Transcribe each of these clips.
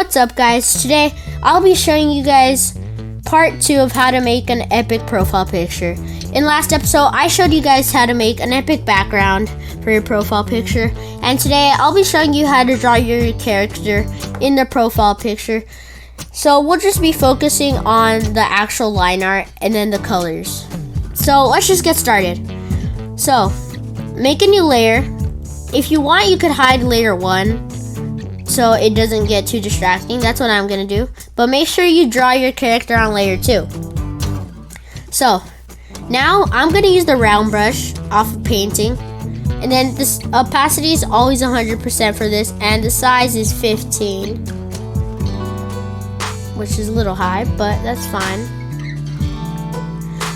What's up, guys? Today I'll be showing you guys part 2 of how to make an epic profile picture. In last episode I showed you guys how to make an epic background for your profile picture, and today I'll be showing you how to draw your character in the profile picture. So we'll just be focusing on the actual line art and then the colors. So let's just get started. So make a new layer. If you want, you could hide layer 1 so it doesn't get too distracting. That's what I'm gonna do. But make sure you draw your character on layer 2. So now I'm gonna use the round brush off of painting, and then this opacity is always 100% for this, and the size is 15, which is a little high, but that's fine.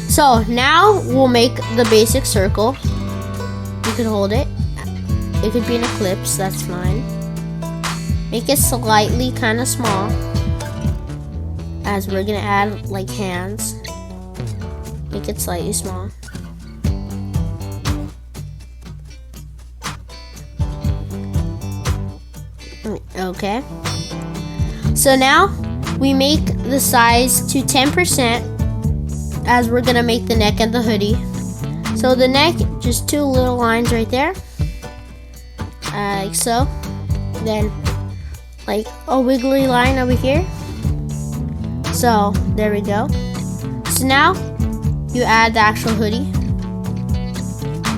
So now we'll make the basic circle. You could hold it. It could be an ellipse, that's fine. Make it slightly kind of small, as we're gonna add like hands. Make it slightly small. Okay. So now we make the size to 10%, as we're gonna make the neck and the hoodie. So the neck, just 2 little lines right there, like so. Then like a wiggly line over here. So there we go. So now you add the actual hoodie,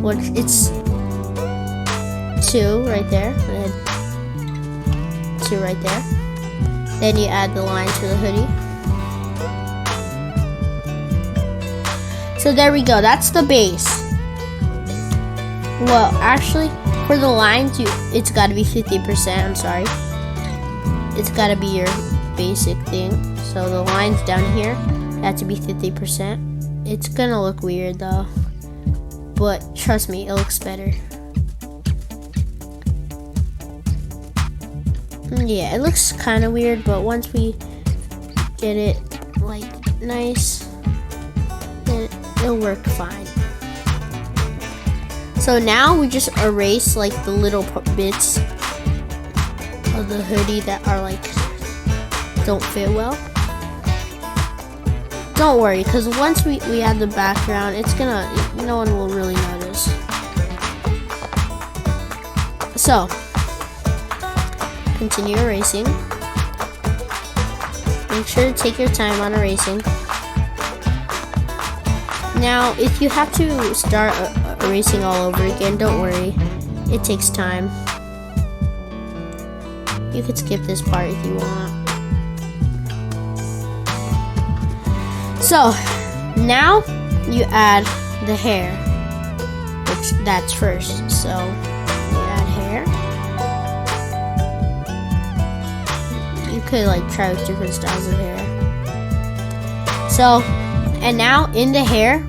which it's 2 right there, and then 2 right there. Then you add the lines for the hoodie. So there we go, that's the base. Well, actually, for the lines, it's gotta be 50%, I'm sorry. It's gotta be your basic thing. So the lines down here have to be 50%. It's gonna look weird though, but trust me, it looks better. Yeah, it looks kind of weird, but once we get it like nice, then it'll work fine. So now we just erase like the little bits of the hoodie that are like don't fit well. Don't worry, because once we add the background, it's gonna, no one will really notice. So continue erasing. Make sure to take your time on erasing. Now if you have to start erasing all over again, don't worry, it takes time. You could skip this part if you want. So now you add the hair, which that's first. So you add hair. You could like try with different styles of hair. So, and now in the hair,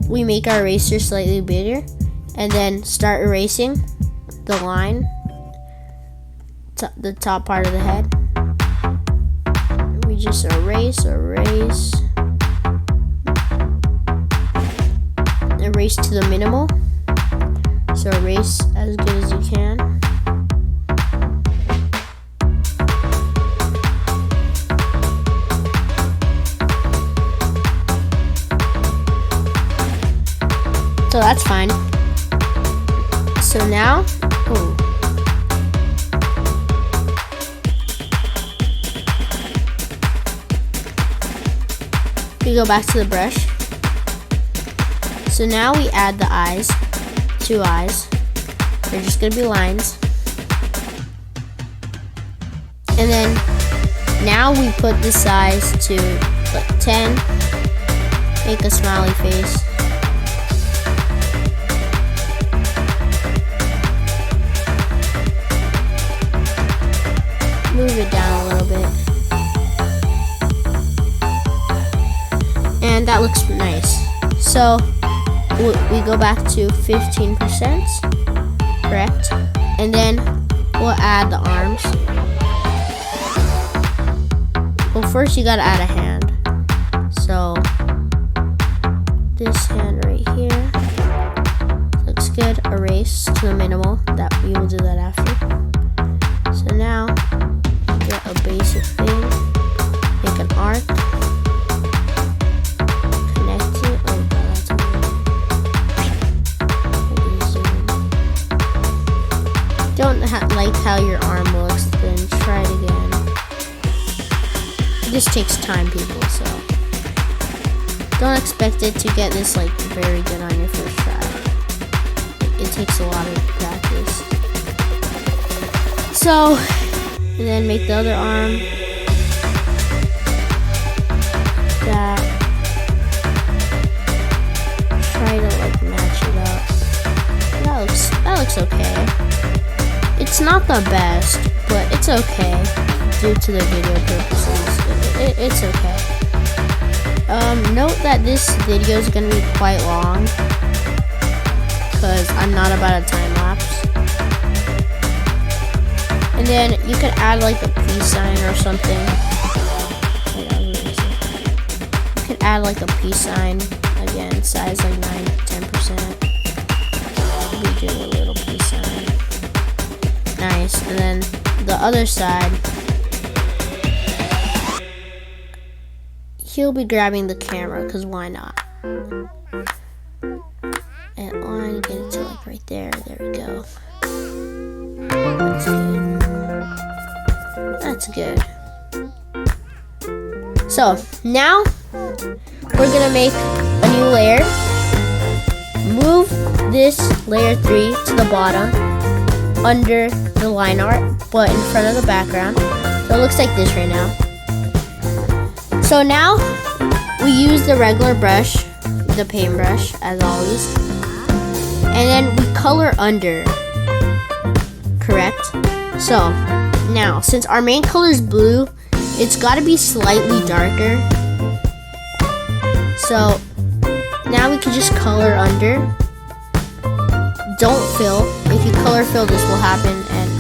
we make our eraser slightly bigger, and then start erasing the line, the top part of the head. We just erase to the minimal. So erase as good as you can. So that's fine. So now, we go back to the brush. So now we add the eyes, 2 eyes. They're just gonna be lines. And then now we put the size to like 10. Make a smiley face. Move it down a little bit. And that looks nice. So we go back to 15%, correct? And then we'll add the arms. Well, first you gotta add a hand. So this hand right here looks good. Erase to the minimal. That we will do that after. So now a basic thing. Make an arc. Connect it. Oh god, that's weird. Don't like how your arm looks, then try it again. This takes time, people, so don't expect it to get this like very good on your first try. It takes a lot of practice. So, and then make the other arm. That. Try to like match it up. That looks okay. It's not the best, but it's okay due to the video purposes. It's okay. Note that this video is gonna be quite long because I'm not about a time lapse. And then you could add like a peace sign or something. You could add like a peace sign. Again, size like 9 to 10%. We do a little peace sign. Nice. And then the other side, he'll be grabbing the camera, because why not? And on, get it to like right there. There we go. That's good. That's good. So, now, we're gonna make a new layer. Move this layer 3 to the bottom, under the line art, but in front of the background. So it looks like this right now. So now, we use the regular brush, the paintbrush, as always. And then we color under. Correct? So, now, since our main color is blue, it's gotta be slightly darker. So, now we can just color under. Don't fill. If you color fill, this will happen, and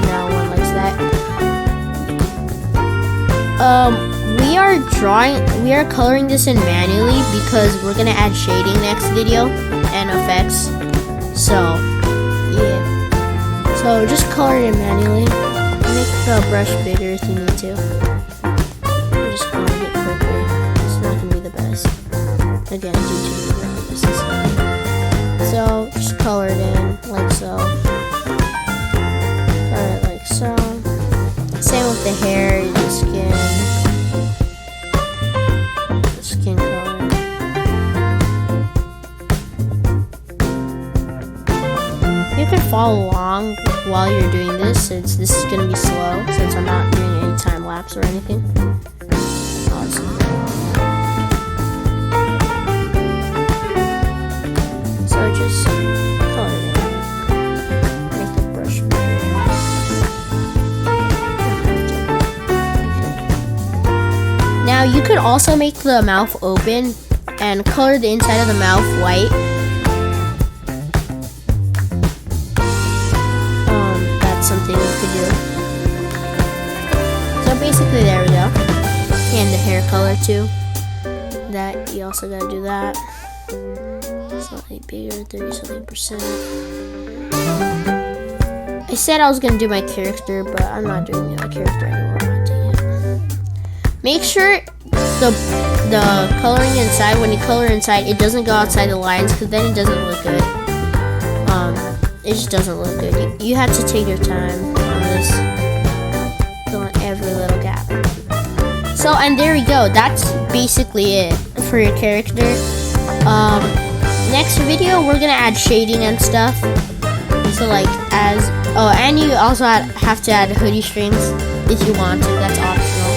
no one likes that. We are coloring this in manually because we're gonna add shading next video and effects. So, yeah. So just color it in manually. Make the brush bigger if you need to. I'm just coloring it quickly. It's not gonna be the best. Again, due to the purposes. So just color it in like so. Color it like so. Same with the hair, the skin. The skin color. You can follow along while you're doing this, since this is going to be slow, since I'm not doing any time lapse or anything. Awesome. So just color it in. Make the brush bigger. Now you could also make the mouth open and color the inside of the mouth white. Something you could do. So basically, there we go. And the hair color too. That you also gotta do that. Slightly bigger, 30-something%. I said I was gonna do my character, but I'm not doing my character anymore. I'm not doing it. Make sure the coloring inside, when you color inside, it doesn't go outside the lines, because then it doesn't look good. It just doesn't look good. You have to take your time on this. Fill in every little gap. So, and there we go. That's basically it for your character. Next video, we're gonna add shading and stuff. So like and you also have to add hoodie strings if you want to. That's optional.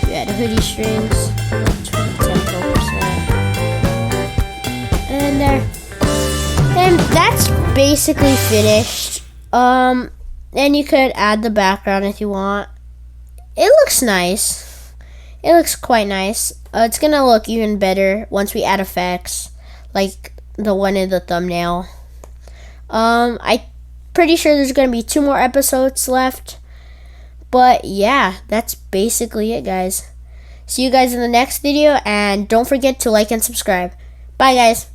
You add hoodie strings, 10%. And there. And that's basically finished. And you could add the background if you want. It looks nice. It looks quite nice. It's gonna look even better once we add effects, like the one in the thumbnail. I'm pretty sure there's gonna be 2 more episodes left. But yeah, that's basically it, guys. See you guys in the next video, and don't forget to like and subscribe. Bye, guys.